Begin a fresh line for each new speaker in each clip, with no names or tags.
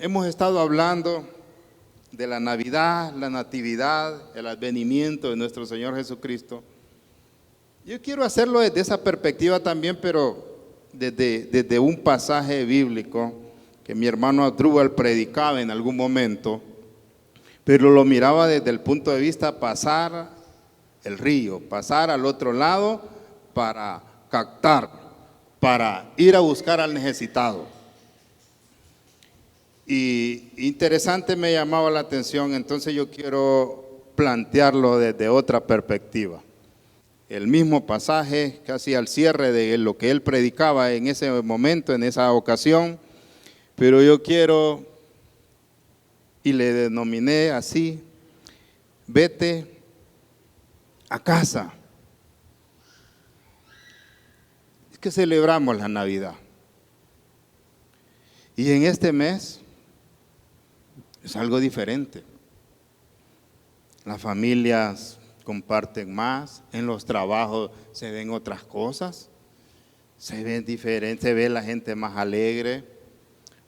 Hemos estado hablando de la Navidad, la Natividad, el advenimiento de nuestro Señor Jesucristo. Yo quiero hacerlo desde esa perspectiva también, pero desde un pasaje bíblico que mi hermano Adrúbal predicaba en algún momento, pero lo miraba desde el punto de vista pasar el río, pasar al otro lado para captar, para ir a buscar al necesitado. Y interesante me llamaba la atención, entonces yo quiero plantearlo desde otra perspectiva. El mismo pasaje, casi al cierre de lo que él predicaba en ese momento, en esa ocasión, pero yo quiero, y le denominé así, vete a casa. Es que celebramos la Navidad. Y en este mes es algo diferente. Las familias comparten más, en los trabajos se ven otras cosas, se ven diferentes, se ve la gente más alegre,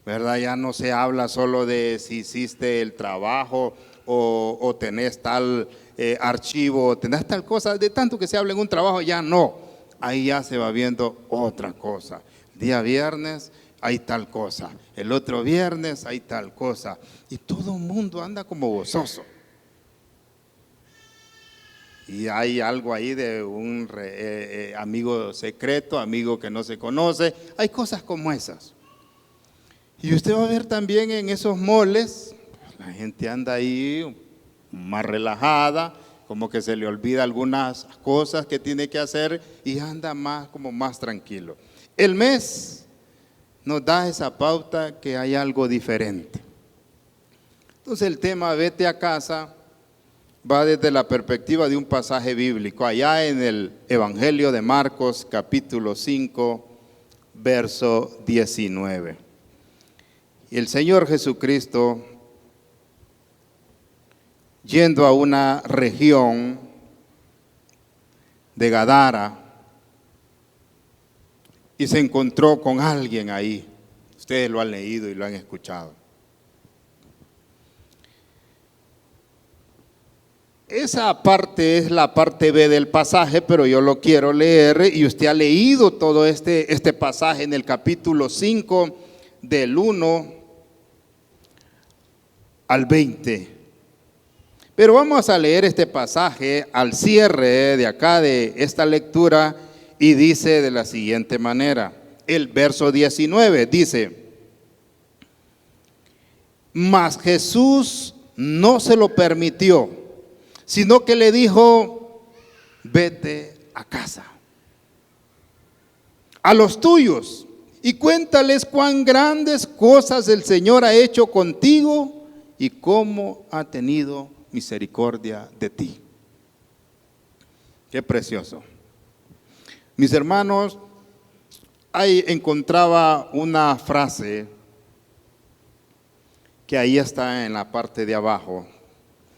¿verdad? Ya no se habla solo de si hiciste el trabajo o tenés tal archivo, o tenés tal cosa, de tanto que se habla en un trabajo, ya no, ahí ya se va viendo otra cosa. Día viernes hay tal cosa, el otro viernes hay tal cosa, y todo el mundo anda como gozoso. Y hay algo ahí de un amigo secreto, amigo que no se conoce, hay cosas como esas. Y usted va a ver también en esos moles, la gente anda ahí más relajada, como que se le olvida algunas cosas que tiene que hacer y anda más como más tranquilo. El mes nos da esa pauta que hay algo diferente. Entonces el tema vete a casa va desde la perspectiva de un pasaje bíblico, allá en el Evangelio de Marcos, capítulo 5, verso 19. Y el Señor Jesucristo, yendo a una región de Gadara, y se encontró con alguien ahí. Ustedes lo han leído y lo han escuchado. Esa parte es la parte B del pasaje, pero yo lo quiero leer y usted ha leído todo este pasaje en el capítulo 5 del 1 al 20. Pero vamos a leer este pasaje al cierre de acá de esta lectura y dice de la siguiente manera. El verso 19 dice: mas Jesús no se lo permitió, sino que le dijo: vete a casa, a los tuyos, y cuéntales cuán grandes cosas el Señor ha hecho contigo y cómo ha tenido misericordia de ti. Qué precioso. Mis hermanos, ahí encontraba una frase que ahí está en la parte de abajo,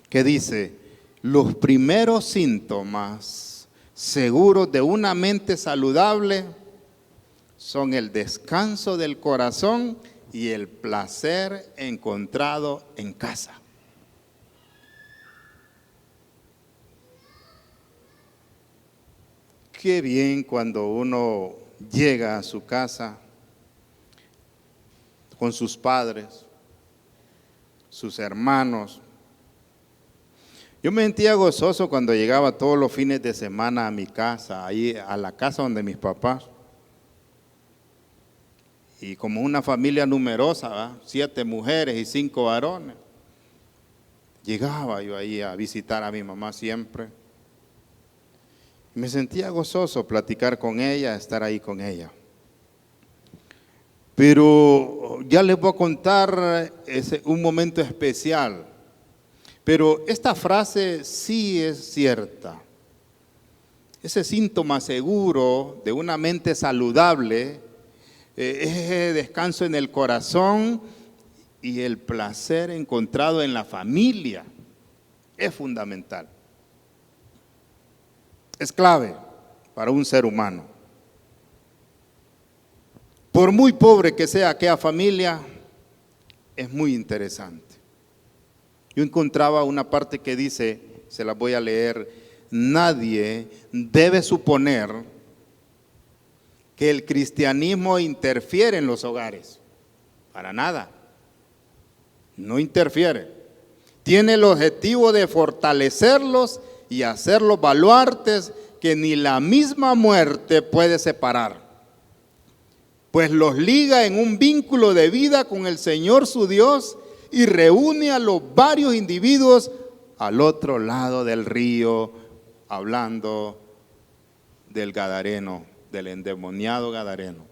que dice: los primeros síntomas seguros de una mente saludable son el descanso del corazón y el placer encontrado en casa. Qué bien cuando uno llega a su casa con sus padres, sus hermanos. Yo me sentía gozoso cuando llegaba todos los fines de semana a mi casa, ahí a la casa donde mis papás. Y como una familia numerosa, ¿verdad? 7 mujeres y 5 varones. Llegaba yo ahí a visitar a mi mamá siempre. Me sentía gozoso platicar con ella, estar ahí con ella. Pero ya les voy a contar un momento especial. Pero esta frase sí es cierta. Ese síntoma seguro de una mente saludable es el descanso en el corazón y el placer encontrado en la familia. Es fundamental. Es clave para un ser humano. Por muy pobre que sea aquella familia, es muy interesante. Yo encontraba una parte que dice, se la voy a leer: nadie debe suponer que el cristianismo interfiere en los hogares. Para nada. No interfiere. Tiene el objetivo de fortalecerlos y hacerlos baluartes que ni la misma muerte puede separar, pues los liga en un vínculo de vida con el Señor su Dios y reúne a los varios individuos al otro lado del río, hablando del Gadareno, del endemoniado Gadareno.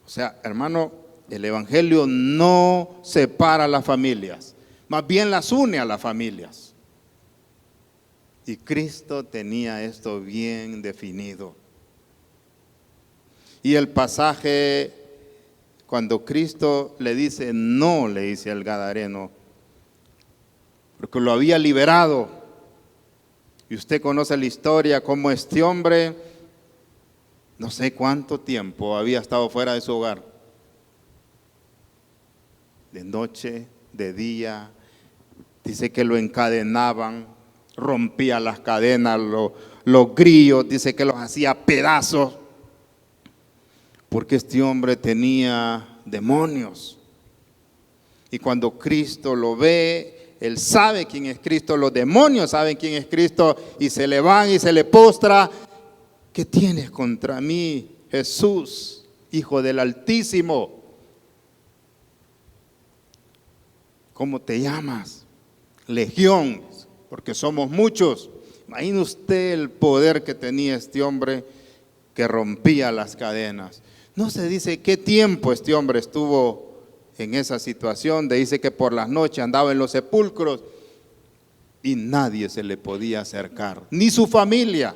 O sea, hermano, el Evangelio no separa las familias, más bien las une a las familias. Y Cristo tenía esto bien definido. Y el pasaje, cuando Cristo le dice no, le dice al Gadareno, porque lo había liberado. Y usted conoce la historia, cómo este hombre, no sé cuánto tiempo había estado fuera de su hogar. De noche, de día, dice que lo encadenaban, rompía las cadenas, los grillos, dice que los hacía pedazos, porque este hombre tenía demonios. Y cuando Cristo lo ve, él sabe quién es Cristo, los demonios saben quién es Cristo, y se le van y se le postra. ¿Qué tienes contra mí, Jesús, Hijo del Altísimo? ¿Cómo te llamas? Legión, porque somos muchos. Imagine usted el poder que tenía este hombre que rompía las cadenas. No se dice qué tiempo este hombre estuvo en esa situación. Dice que por las noches andaba en los sepulcros y nadie se le podía acercar, ni su familia.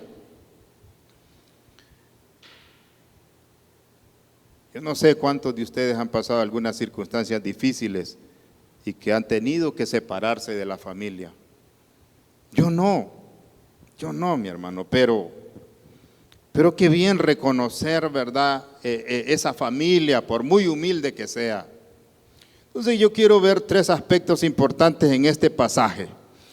Yo no sé cuántos de ustedes han pasado algunas circunstancias difíciles y que han tenido que separarse de la familia. Yo no, mi hermano, pero qué bien reconocer, ¿verdad? Esa familia, por muy humilde que sea. Entonces yo quiero ver tres aspectos importantes en este pasaje.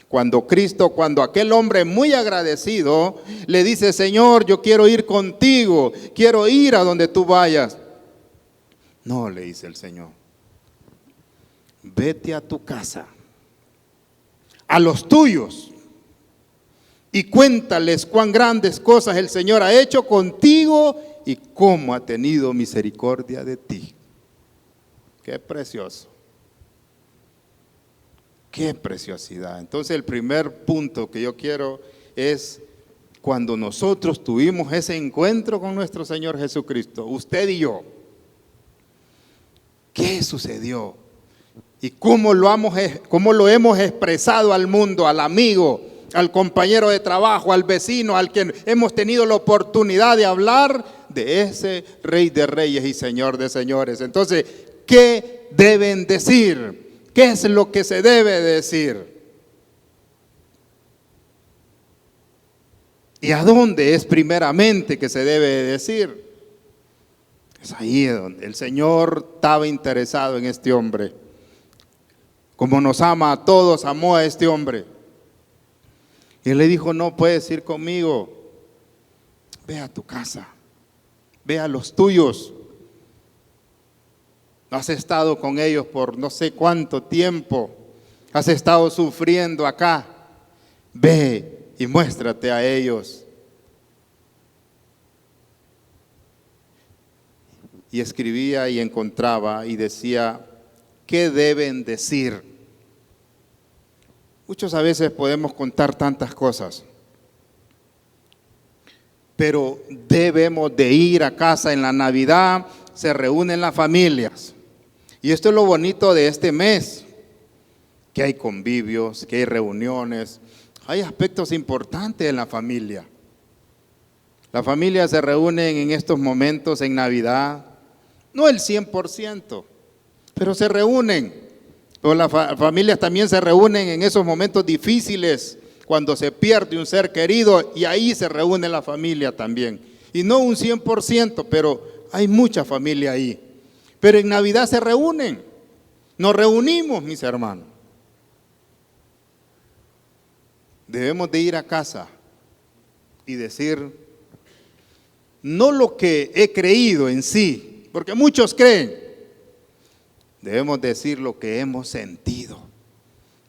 Cuando aquel hombre muy agradecido le dice: Señor, yo quiero ir contigo, quiero ir a donde tú vayas. No, le dice el Señor, vete a tu casa, a los tuyos, y cuéntales cuán grandes cosas el Señor ha hecho contigo y cómo ha tenido misericordia de ti. Qué precioso. Qué preciosidad. Entonces el primer punto que yo quiero es cuando nosotros tuvimos ese encuentro con nuestro Señor Jesucristo, usted y yo. ¿Qué sucedió? ¿Y cómo lo hemos expresado al mundo, al amigo, al compañero de trabajo, al vecino, al que hemos tenido la oportunidad de hablar de ese Rey de Reyes y Señor de Señores? Entonces, ¿qué deben decir? ¿Qué es lo que se debe decir? ¿Y a dónde es primeramente que se debe decir? Es ahí donde el Señor estaba interesado en este hombre. Como nos ama a todos, amó a este hombre. Y él le dijo: no puedes ir conmigo, ve a tu casa, ve a los tuyos. Has estado con ellos por no sé cuánto tiempo, has estado sufriendo acá, ve y muéstrate a ellos. Y escribía y encontraba y decía: ¿qué deben decir? Muchos a veces podemos contar tantas cosas, pero debemos de ir a casa en la Navidad, se reúnen las familias. Y esto es lo bonito de este mes, que hay convivios, que hay reuniones, hay aspectos importantes en la familia. Las familias se reúnen en estos momentos en Navidad, no el 100%, pero se reúnen. Pero las familias también se reúnen en esos momentos difíciles, cuando se pierde un ser querido, y ahí se reúne la familia también. Y no un 100%, pero hay mucha familia ahí. Pero en Navidad se reúnen. Nos reunimos, mis hermanos. Debemos de ir a casa y decir, no lo que he creído en sí, porque muchos creen. Debemos decir lo que hemos sentido.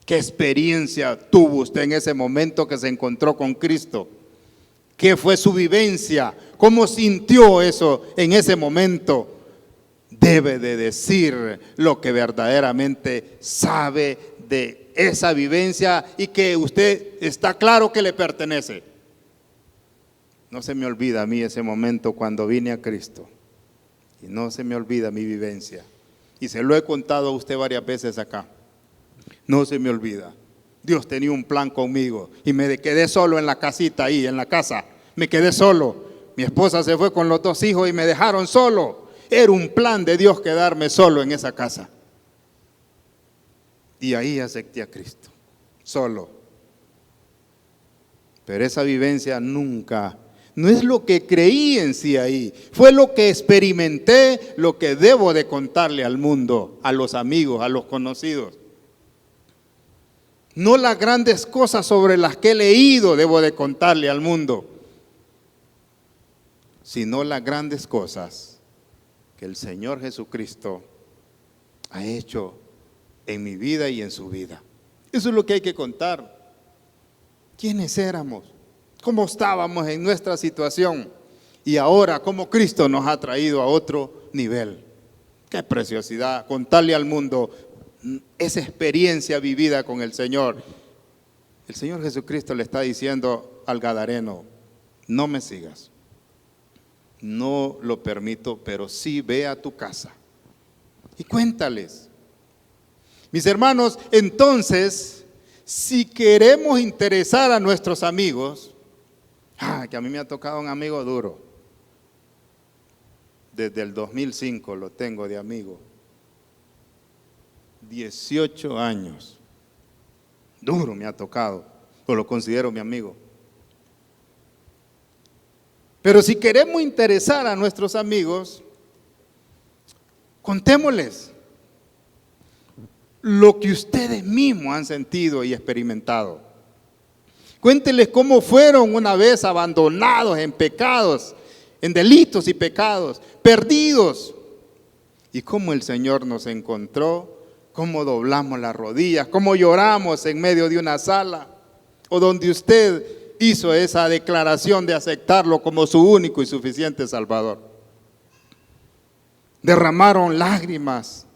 ¿Qué experiencia tuvo usted en ese momento que se encontró con Cristo? ¿Qué fue su vivencia? ¿Cómo sintió eso en ese momento? Debe de decir lo que verdaderamente sabe de esa vivencia y que usted está claro que le pertenece. No se me olvida a mí ese momento cuando vine a Cristo. Y no se me olvida mi vivencia. Y se lo he contado a usted varias veces acá. No se me olvida. Dios tenía un plan conmigo y me quedé solo en la casita ahí, en la casa. Me quedé solo. Mi esposa se fue con los 2 hijos y me dejaron solo. Era un plan de Dios quedarme solo en esa casa. Y ahí acepté a Cristo, solo. Pero esa vivencia nunca, no es lo que creí en sí ahí, fue lo que experimenté, lo que debo de contarle al mundo, a los amigos, a los conocidos. No las grandes cosas sobre las que he leído debo de contarle al mundo, sino las grandes cosas que el Señor Jesucristo ha hecho en mi vida y en su vida. Eso es lo que hay que contar. ¿Quiénes éramos? ¿Cómo estábamos en nuestra situación? Y ahora, ¿cómo Cristo nos ha traído a otro nivel? Qué preciosidad contarle al mundo esa experiencia vivida con el Señor. El Señor Jesucristo le está diciendo al gadareno, no me sigas. No lo permito, pero sí ve a tu casa y cuéntales. Mis hermanos, entonces, si queremos interesar a nuestros amigos, que a mí me ha tocado un amigo duro. Desde el 2005 lo tengo de amigo. 18 años. Duro me ha tocado, pero lo considero mi amigo. Pero si queremos interesar a nuestros amigos, contémosles lo que ustedes mismos han sentido y experimentado. Cuéntenles cómo fueron una vez abandonados en pecados, en delitos y pecados, perdidos. Y cómo el Señor nos encontró, cómo doblamos las rodillas, cómo lloramos en medio de una sala, o donde usted hizo esa declaración de aceptarlo como su único y suficiente Salvador. Derramaron lágrimas,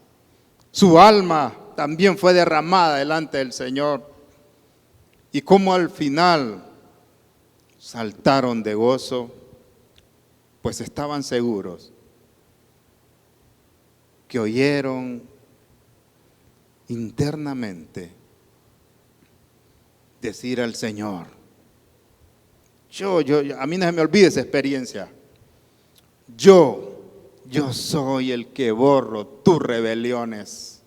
su alma también fue derramada delante del Señor. Y como al final saltaron de gozo, pues estaban seguros que oyeron internamente decir al Señor, a mí no se me olvida esa experiencia, yo soy el que borro tus rebeliones,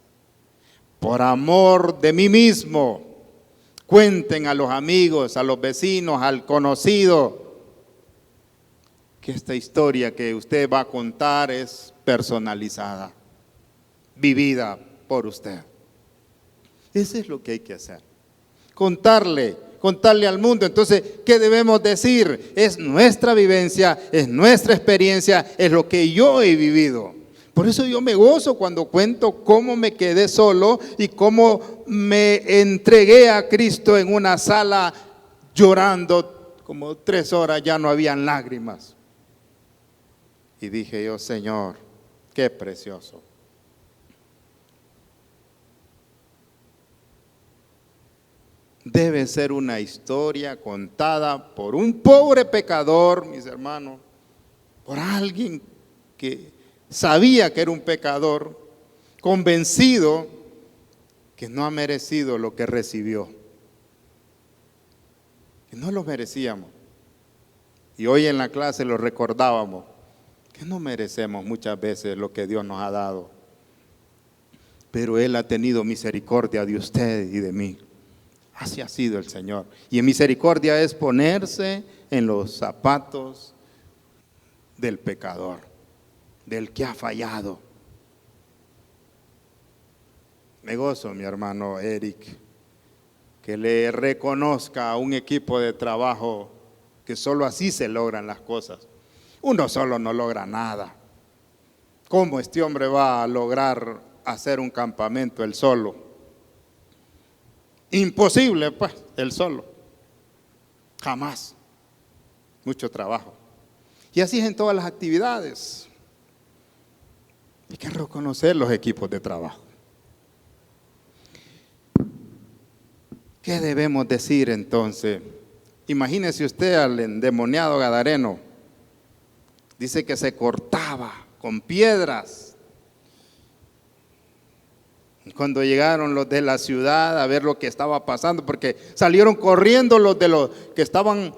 por amor de mí mismo. Cuenten a los amigos, a los vecinos, al conocido, que esta historia que usted va a contar es personalizada, vivida por usted. Eso es lo que hay que hacer. Contarle al mundo. Entonces, ¿qué debemos decir? Es nuestra vivencia, es nuestra experiencia, es lo que yo he vivido. Por eso yo me gozo cuando cuento cómo me quedé solo y cómo me entregué a Cristo en una sala llorando como 3 horas, ya no habían lágrimas. Y dije yo, Señor, qué precioso. Debe ser una historia contada por un pobre pecador, mis hermanos, por alguien que sabía que era un pecador, convencido que no ha merecido lo que recibió, que no lo merecíamos. Y hoy en la clase lo recordábamos, que no merecemos muchas veces lo que Dios nos ha dado, pero Él ha tenido misericordia de usted y de mí. Así ha sido el Señor. Y en misericordia es ponerse en los zapatos del pecador, del que ha fallado. Me gozo, mi hermano Eric, que le reconozca a un equipo de trabajo que solo así se logran las cosas. Uno solo no logra nada. ¿Cómo este hombre va a lograr hacer un campamento él solo? Imposible, pues, él solo. Jamás. Mucho trabajo. Y así es en todas las actividades. Hay que reconocer los equipos de trabajo. ¿Qué debemos decir entonces? Imagínese usted al endemoniado gadareno. Dice que se cortaba con piedras. Cuando llegaron los de la ciudad a ver lo que estaba pasando, porque salieron corriendo los que estaban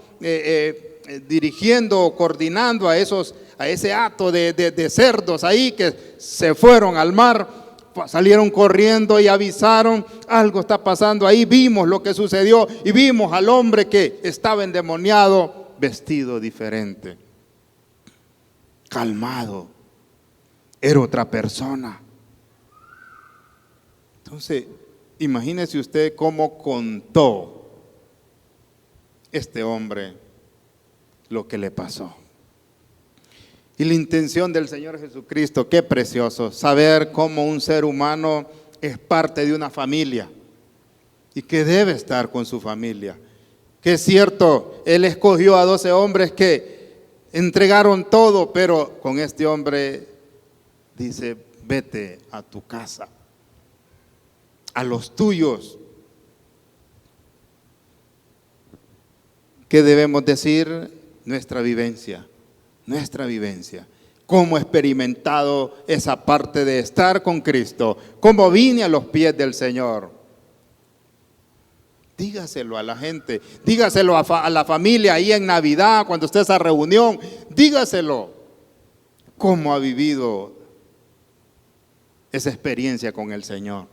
dirigiendo o coordinando a ese hato de cerdos ahí que se fueron al mar. Salieron corriendo y avisaron, algo está pasando ahí. Vimos lo que sucedió y vimos al hombre que estaba endemoniado vestido diferente, calmado, era otra persona. Entonces, imagínese usted cómo contó este hombre lo que le pasó. Y la intención del Señor Jesucristo, qué precioso, saber cómo un ser humano es parte de una familia y que debe estar con su familia. Que es cierto, Él escogió a 12 hombres que entregaron todo, pero con este hombre dice, vete a tu casa, a los tuyos. ¿Qué debemos decir? Nuestra vivencia. Cómo he experimentado esa parte de estar con Cristo, cómo vine a los pies del Señor. Dígaselo a la gente, dígaselo a la familia ahí en Navidad, cuando esté esa reunión, dígaselo. Cómo ha vivido esa experiencia con el Señor.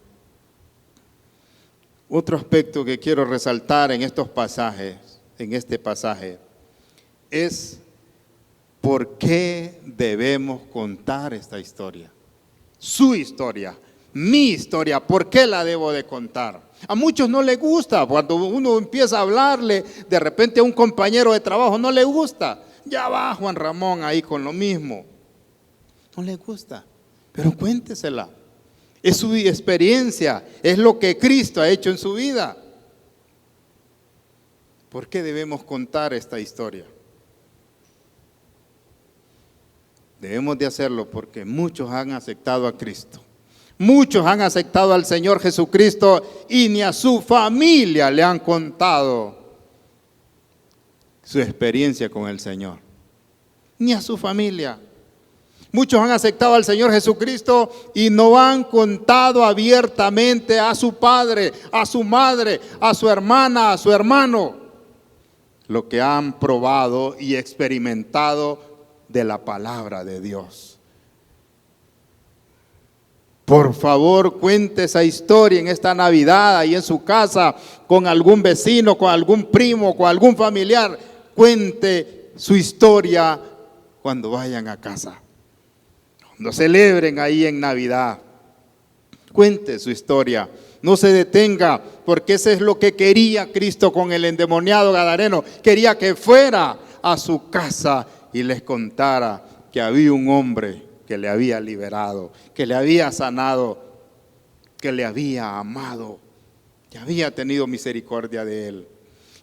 Otro aspecto que quiero resaltar en estos pasajes, en este pasaje, es ¿por qué debemos contar esta historia? Su historia, mi historia, ¿por qué la debo de contar? A muchos no les gusta, cuando uno empieza a hablarle, de repente a un compañero de trabajo no le gusta. Ya va Juan Ramón ahí con lo mismo. No le gusta, pero cuéntesela. Es su experiencia, es lo que Cristo ha hecho en su vida. ¿Por qué debemos contar esta historia? Debemos de hacerlo porque muchos han aceptado a Cristo. Muchos han aceptado al Señor Jesucristo y ni a su familia le han contado su experiencia con el Señor. Ni a su familia. Muchos han aceptado al Señor Jesucristo y no han contado abiertamente a su padre, a su madre, a su hermana, a su hermano, lo que han probado y experimentado de la palabra de Dios. Por favor, cuente esa historia en esta Navidad, ahí en su casa, con algún vecino, con algún primo, con algún familiar. Cuente su historia cuando vayan a casa, cuando celebren ahí en Navidad. Cuente su historia. No se detenga, porque eso es lo que quería Cristo con el endemoniado gadareno. Quería que fuera a su casa y les contara que había un hombre que le había liberado, que le había sanado, que le había amado, que había tenido misericordia de él.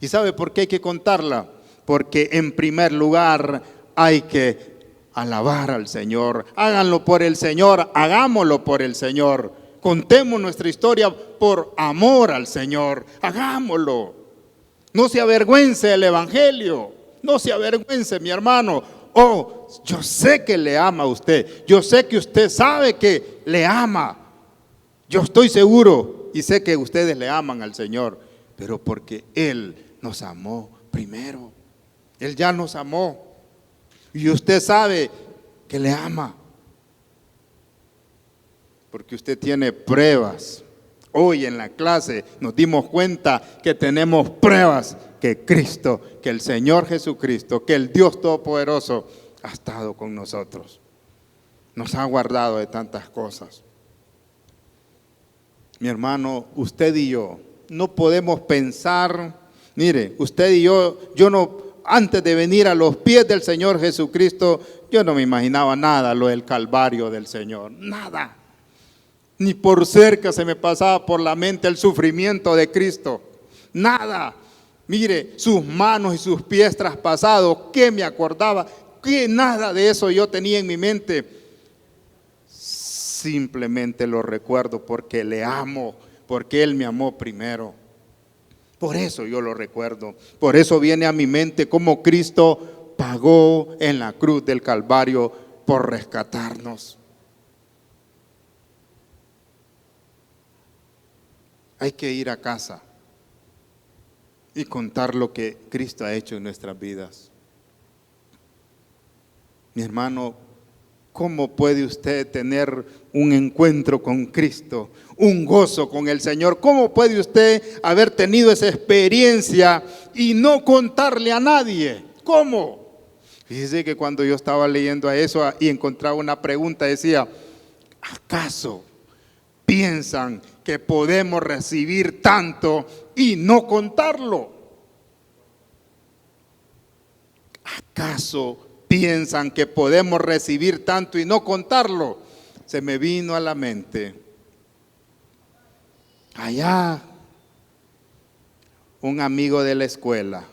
¿Y sabe por qué hay que contarla? Porque en primer lugar hay que alabar al Señor. Háganlo por el Señor, hagámoslo por el Señor. Contemos nuestra historia por amor al Señor. Hagámoslo. No se avergüence el Evangelio. No se avergüence, mi hermano. Oh, yo sé que le ama a usted. Yo sé que usted sabe que le ama. Yo estoy seguro y sé que ustedes le aman al Señor, pero porque Él nos amó primero. Él ya nos amó. Y usted sabe que le ama. Porque usted tiene pruebas. Hoy en la clase nos dimos cuenta que tenemos pruebas que Cristo, que el Señor Jesucristo, que el Dios Todopoderoso ha estado con nosotros. Nos ha guardado de tantas cosas. Mi hermano, usted y yo no podemos pensar, mire, usted y yo no, antes de venir a los pies del Señor Jesucristo, yo no me imaginaba nada lo del Calvario del Señor, nada. Ni por cerca se me pasaba por la mente el sufrimiento de Cristo, nada. Mire, sus manos y sus pies traspasados, ¿qué me acordaba? Que nada de eso yo tenía en mi mente. Simplemente lo recuerdo porque le amo, porque Él me amó primero. Por eso yo lo recuerdo. Por eso viene a mi mente cómo Cristo pagó en la cruz del Calvario por rescatarnos. Hay que ir a casa y contar lo que Cristo ha hecho en nuestras vidas. Mi hermano, ¿cómo puede usted tener un encuentro con Cristo, un gozo con el Señor? ¿Cómo puede usted haber tenido esa experiencia y no contarle a nadie? ¿Cómo? Fíjese que cuando yo estaba leyendo a eso y encontraba una pregunta, decía, ¿acaso piensan que podemos recibir tanto y no contarlo? ¿Acaso piensan que podemos recibir tanto y no contarlo? Se me vino a la mente allá un amigo de la escuela.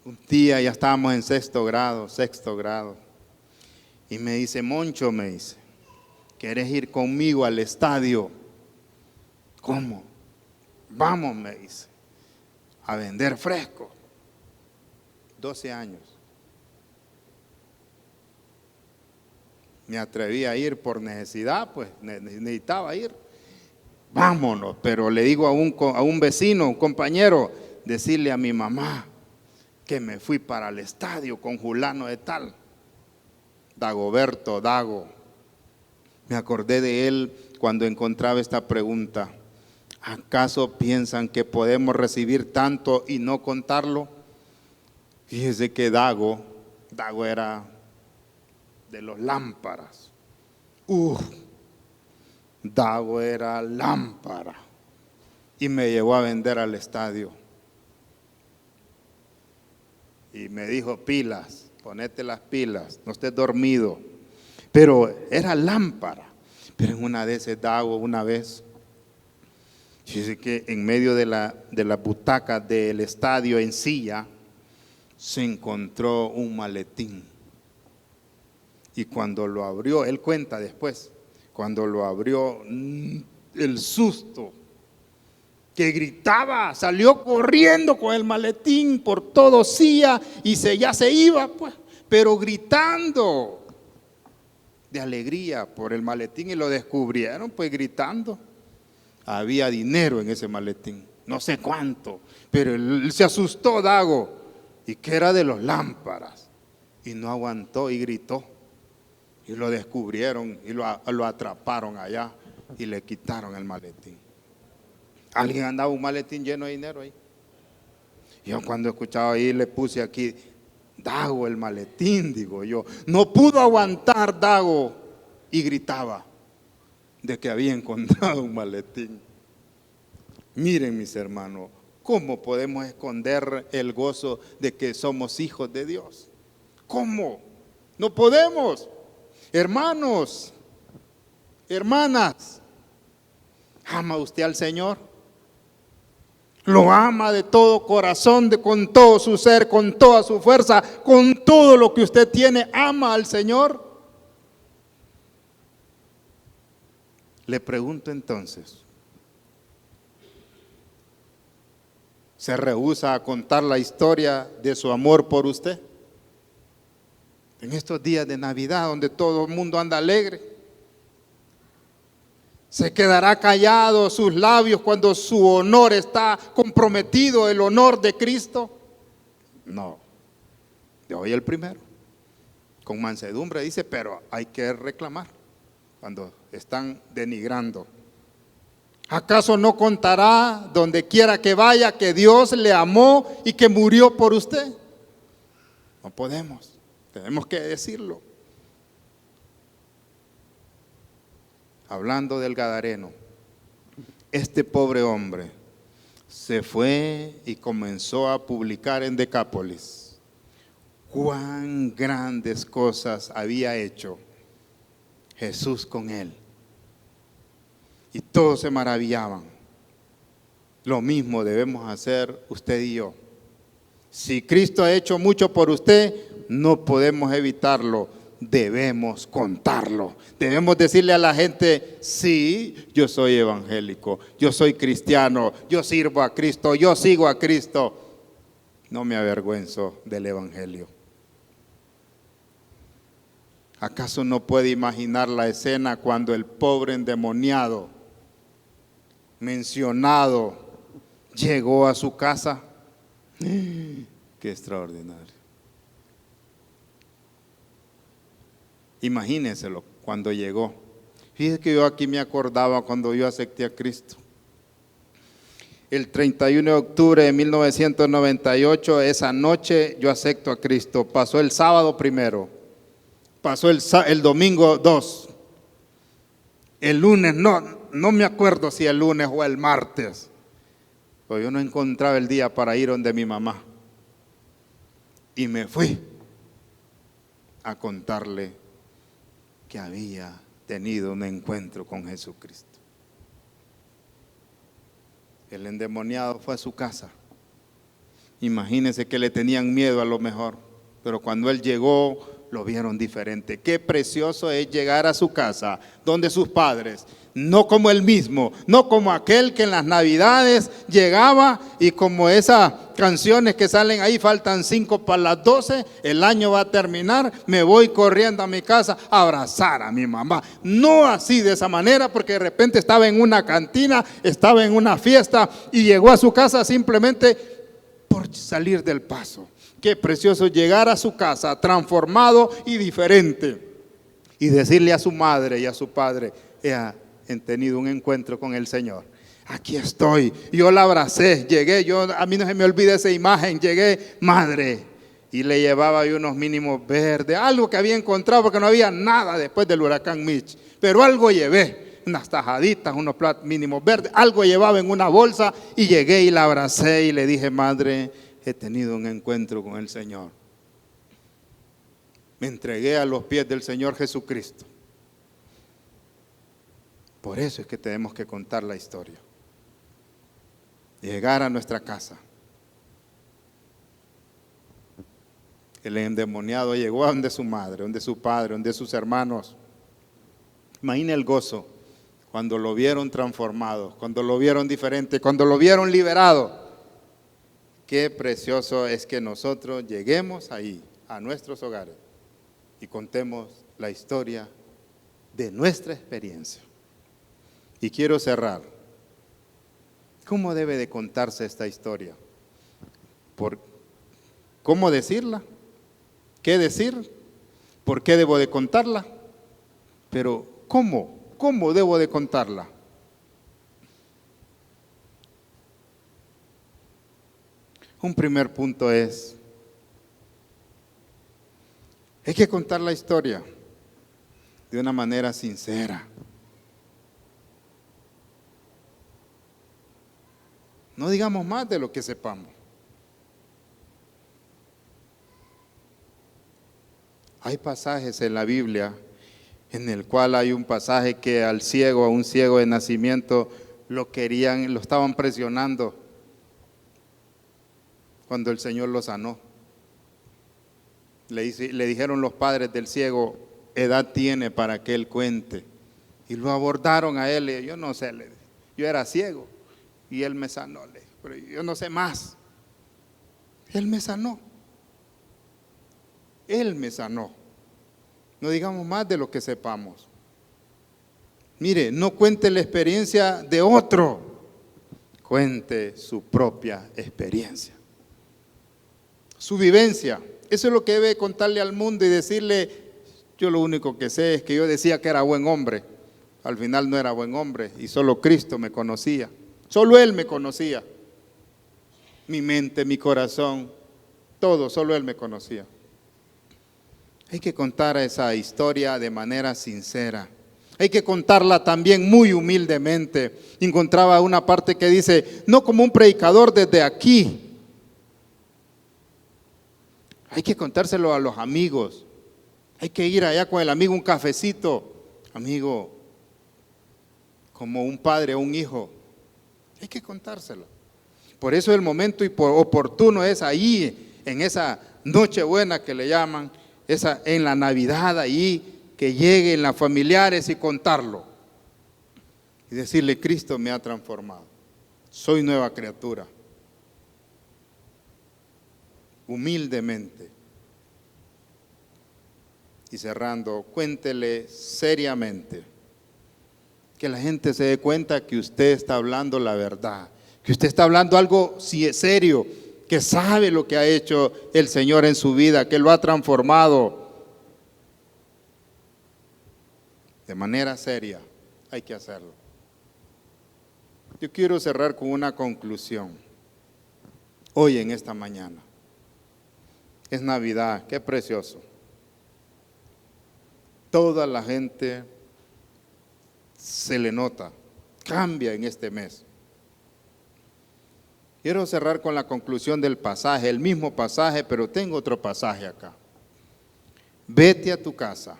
Un día ya estábamos en sexto grado, y me dice, Moncho, me dice, ¿quieres ir conmigo al estadio? ¿Cómo? Vamos, me dice, a vender fresco. 12 años. Me atreví a ir por necesidad, pues necesitaba ir. Vámonos, pero le digo a un vecino, un compañero, decirle a mi mamá que me fui para el estadio con Julano de tal, Dagoberto, Dago. Me acordé de él cuando encontraba esta pregunta. ¿Acaso piensan que podemos recibir tanto y no contarlo? Fíjese que Dago era de los lámparas. Dago era lámpara. Y me llevó a vender al estadio. Y me dijo, pilas, ponete las pilas, no estés dormido. Pero era lámpara. Pero en una de esas, Dago, una vez, fíjese que en medio de la butaca del estadio en silla, se encontró un maletín. Y cuando lo abrió, él cuenta después, cuando lo abrió, el susto, que gritaba, salió corriendo con el maletín por todo silla y ya se iba, pues, pero gritando de alegría por el maletín, y lo descubrieron pues gritando. Había dinero en ese maletín, no sé cuánto, pero él se asustó, Dago, y que era de los lámparas, y no aguantó y gritó, y lo descubrieron y lo atraparon allá y le quitaron el maletín. Alguien andaba un maletín lleno de dinero ahí. Yo cuando escuchaba ahí le puse aquí, Dago, el maletín, digo yo. No pudo aguantar Dago y gritaba de que había encontrado un maletín. Miren, mis hermanos, ¿cómo podemos esconder el gozo de que somos hijos de Dios? ¿Cómo? No podemos. Hermanos, hermanas, ¿ama usted al Señor? Lo ama de todo corazón, con todo su ser, con toda su fuerza, con todo lo que usted tiene. ¿Ama al Señor? Le pregunto entonces, ¿se rehúsa a contar la historia de su amor por usted? En estos días de Navidad, donde todo el mundo anda alegre, ¿se quedará callado sus labios cuando su honor está comprometido, el honor de Cristo? No. Yo soy el primero. Con mansedumbre dice, pero hay que reclamar cuando están denigrando. ¿Acaso no contará donde quiera que vaya que Dios le amó y que murió por usted? No podemos, tenemos que decirlo. hablando del Gadareno, este pobre hombre se fue y comenzó a publicar en Decápolis cuán grandes cosas había hecho Jesús con él. Y todos se maravillaban. Lo mismo debemos hacer usted y yo. Si Cristo ha hecho mucho por usted, no podemos evitarlo. Debemos contarlo. Debemos decirle a la gente: sí, yo soy evangélico, yo soy cristiano, yo sirvo a Cristo, yo sigo a Cristo. No me avergüenzo del evangelio. ¿Acaso no puede imaginar la escena cuando el pobre endemoniado mencionado llegó a su casa? Qué extraordinario. Imagínenselo cuando llegó. Fíjese que yo aquí me acordaba cuando yo acepté a Cristo. El 31 de octubre de 1998, esa noche yo acepto a Cristo. Pasó el sábado primero, pasó el domingo 2. El lunes, no me acuerdo si el lunes o el martes. Pero yo no encontraba el día para ir donde mi mamá. Y me fui a contarle que había tenido un encuentro con Jesucristo. El endemoniado fue a su casa. Imagínense que le tenían miedo a lo mejor, pero cuando él llegó lo vieron diferente. Qué precioso es llegar a su casa, donde sus padres, no como él mismo, no como aquel que en las Navidades llegaba y como esas canciones que salen ahí, faltan 5 para las 12, el año va a terminar, me voy corriendo a mi casa a abrazar a mi mamá. No así de esa manera, porque de repente estaba en una cantina, estaba en una fiesta y llegó a su casa simplemente por salir del paso. Qué precioso llegar a su casa transformado y diferente y decirle a su madre y a su padre: he tenido un encuentro con el Señor. Aquí estoy. Yo la abracé, llegué, a mí no se me olvida esa imagen, llegué, madre, y le llevaba yo unos mínimos verdes, algo que había encontrado porque no había nada después del huracán Mitch, pero algo llevé, unas tajaditas, unos platos mínimos verdes, algo llevaba en una bolsa y llegué y la abracé y le dije: madre, he tenido un encuentro con el Señor. Me entregué a los pies del Señor Jesucristo. Por eso es que tenemos que contar la historia. Llegar a nuestra casa. El endemoniado llegó a donde su madre, donde su padre, donde sus hermanos. Imagina el gozo cuando lo vieron transformado, cuando lo vieron diferente, cuando lo vieron liberado. Qué precioso es que nosotros lleguemos ahí, a nuestros hogares, y contemos la historia de nuestra experiencia. Y quiero cerrar. ¿Cómo debe de contarse esta historia? ¿Cómo decirla? ¿Qué decir? ¿Por qué debo de contarla? Pero ¿cómo? ¿Cómo debo de contarla? Un primer punto es, hay que contar la historia de una manera sincera. No digamos más de lo que sepamos. Hay pasajes en la Biblia en el cual hay un pasaje que a un ciego de nacimiento, lo estaban presionando cuando el Señor lo sanó. Le dijeron los padres del ciego: edad tiene para que él cuente. Y lo abordaron a él. Yo no sé, yo era ciego y él me sanó, pero yo no sé más. Él me sanó. Él me sanó. No digamos más de lo que sepamos. Mire, no cuente la experiencia de otro, cuente su propia experiencia, su vivencia. Eso es lo que debe contarle al mundo y decirle: yo lo único que sé es que yo decía que era buen hombre, al final no era buen hombre y solo Cristo me conocía, solo Él me conocía, mi mente, mi corazón, todo, solo Él me conocía. Hay que contar esa historia de manera sincera. Hay que contarla también muy humildemente. Encontraba una parte que dice, no como un predicador desde aquí. Hay que contárselo a los amigos. Hay que ir allá con el amigo un cafecito. Amigo, como un padre o un hijo. Hay que contárselo. Por eso el momento oportuno es ahí, en esa Nochebuena que le llaman, en la Navidad, ahí, que lleguen las familiares y contarlo. Y decirle, Cristo me ha transformado. Soy nueva criatura. Humildemente. Y cerrando, cuéntele seriamente. Que la gente se dé cuenta que usted está hablando la verdad. Que usted está hablando algo serio. Que sabe lo que ha hecho el Señor en su vida. Que lo ha transformado. De manera seria, hay que hacerlo. Yo quiero cerrar con una conclusión. Hoy en esta mañana. Es Navidad, qué precioso. Toda la gente se le nota, cambia en este mes. Quiero cerrar con la conclusión del pasaje, el mismo pasaje, pero tengo otro pasaje acá. Vete a tu casa.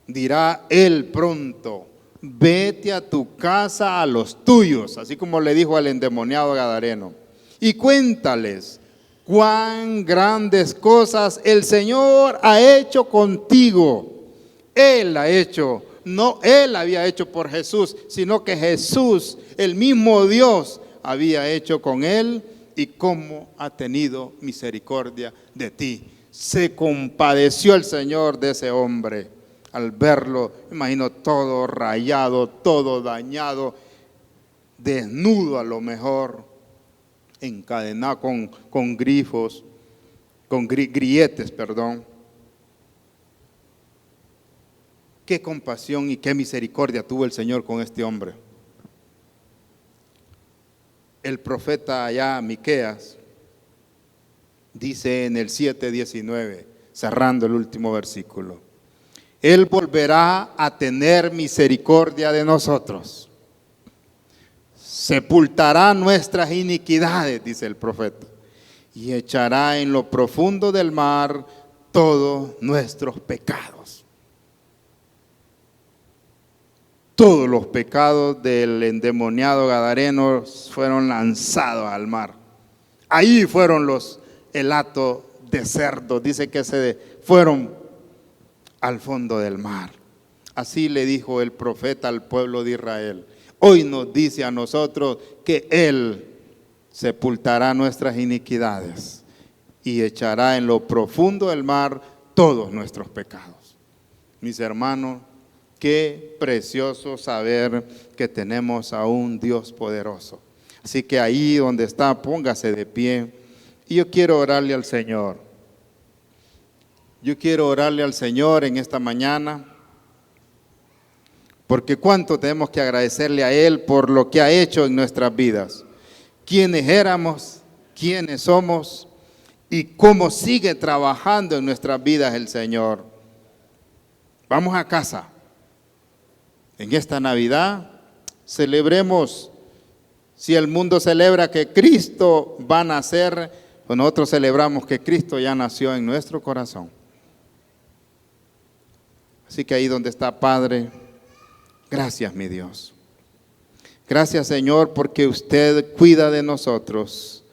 Dirá él pronto, vete a tu casa a los tuyos, así como le dijo al endemoniado gadareno, y cuéntales cuán grandes cosas el Señor ha hecho contigo. Él ha hecho, no él había hecho por Jesús, sino que Jesús, el mismo Dios, había hecho con él y cómo ha tenido misericordia de ti. Se compadeció el Señor de ese hombre. Al verlo, me imagino todo rayado, todo dañado, desnudo a lo mejor, encadenado con grifos, con grilletes, perdón. Qué compasión y qué misericordia tuvo el Señor con este hombre. El profeta allá, Miqueas, dice en el 7:19, cerrando el último versículo, Él volverá a tener misericordia de nosotros. Sepultará nuestras iniquidades, dice el profeta, y echará en lo profundo del mar todos nuestros pecados. Todos los pecados del endemoniado gadareno fueron lanzados al mar. Ahí fueron el hato de cerdos, dice que se fueron al fondo del mar. Así le dijo el profeta al pueblo de Israel. Hoy nos dice a nosotros que Él sepultará nuestras iniquidades y echará en lo profundo del mar todos nuestros pecados. Mis hermanos, qué precioso saber que tenemos a un Dios poderoso. Así que ahí donde está, póngase de pie. Y yo quiero orarle al Señor. Yo quiero orarle al Señor en esta mañana, porque cuánto tenemos que agradecerle a Él por lo que ha hecho en nuestras vidas. Quiénes éramos, quiénes somos y cómo sigue trabajando en nuestras vidas el Señor. Vamos a casa. En esta Navidad celebremos, si el mundo celebra que Cristo va a nacer, pues nosotros celebramos que Cristo ya nació en nuestro corazón. Así que ahí donde está, Padre, gracias, mi Dios. Gracias, Señor, porque usted cuida de nosotros.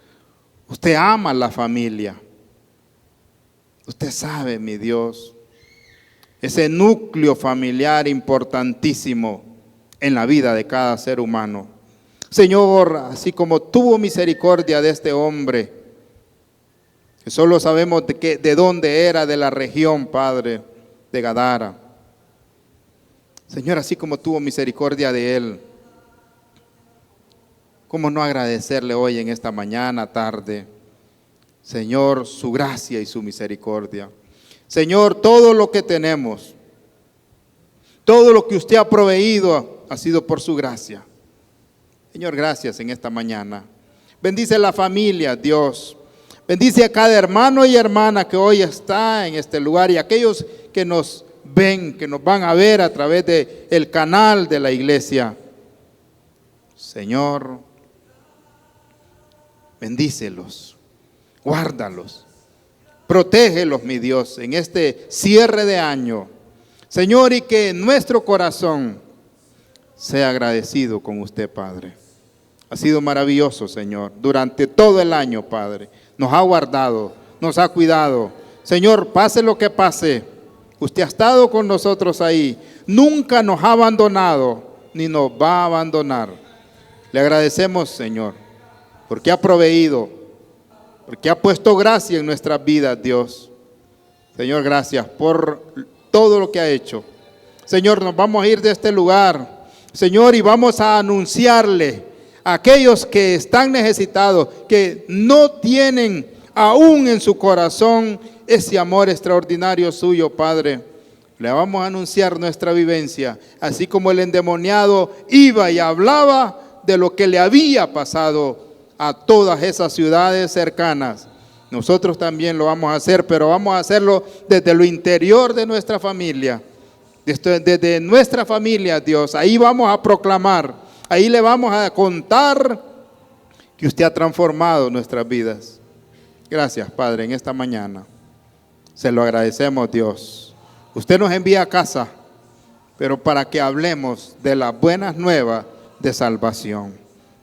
Usted ama a la familia. Usted sabe, mi Dios, ese núcleo familiar importantísimo en la vida de cada ser humano. Señor, así como tuvo misericordia de este hombre, que solo sabemos de dónde era, de la región, Padre, de Gadara. Señor, así como tuvo misericordia de él, ¿cómo no agradecerle hoy en esta mañana, tarde? Señor, su gracia y su misericordia. Señor, todo lo que tenemos, todo lo que usted ha proveído ha sido por su gracia. Señor, gracias en esta mañana. Bendice la familia, Dios. Bendice a cada hermano y hermana que hoy está en este lugar y aquellos que nos ven, que nos van a ver a través del canal de la iglesia. Señor, bendícelos, guárdalos, protégelos, mi Dios, en este cierre de año. Señor, y que nuestro corazón sea agradecido con usted, Padre. Ha sido maravilloso, Señor, durante todo el año, Padre. Nos ha guardado, nos ha cuidado. Señor, pase lo que pase, usted ha estado con nosotros ahí. Nunca nos ha abandonado, ni nos va a abandonar. Le agradecemos, Señor, porque ha proveído, porque ha puesto gracia en nuestras vidas, Dios. Señor, gracias por todo lo que ha hecho. Señor, nos vamos a ir de este lugar, Señor, y vamos a anunciarle a aquellos que están necesitados, que no tienen aún en su corazón ese amor extraordinario suyo, Padre. Le vamos a anunciar nuestra vivencia, así como el endemoniado iba y hablaba de lo que le había pasado a todas esas ciudades cercanas. Nosotros también lo vamos a hacer, pero vamos a hacerlo desde lo interior de nuestra familia, desde nuestra familia, Dios. Ahí vamos a proclamar, ahí le vamos a contar que usted ha transformado nuestras vidas. Gracias, Padre, en esta mañana. Se lo agradecemos, Dios. Usted nos envía a casa, pero para que hablemos de las buenas nuevas de salvación.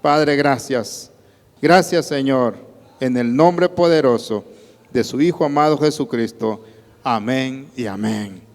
Padre, gracias. Gracias, Señor. En el nombre poderoso de su Hijo amado Jesucristo. Amén y amén.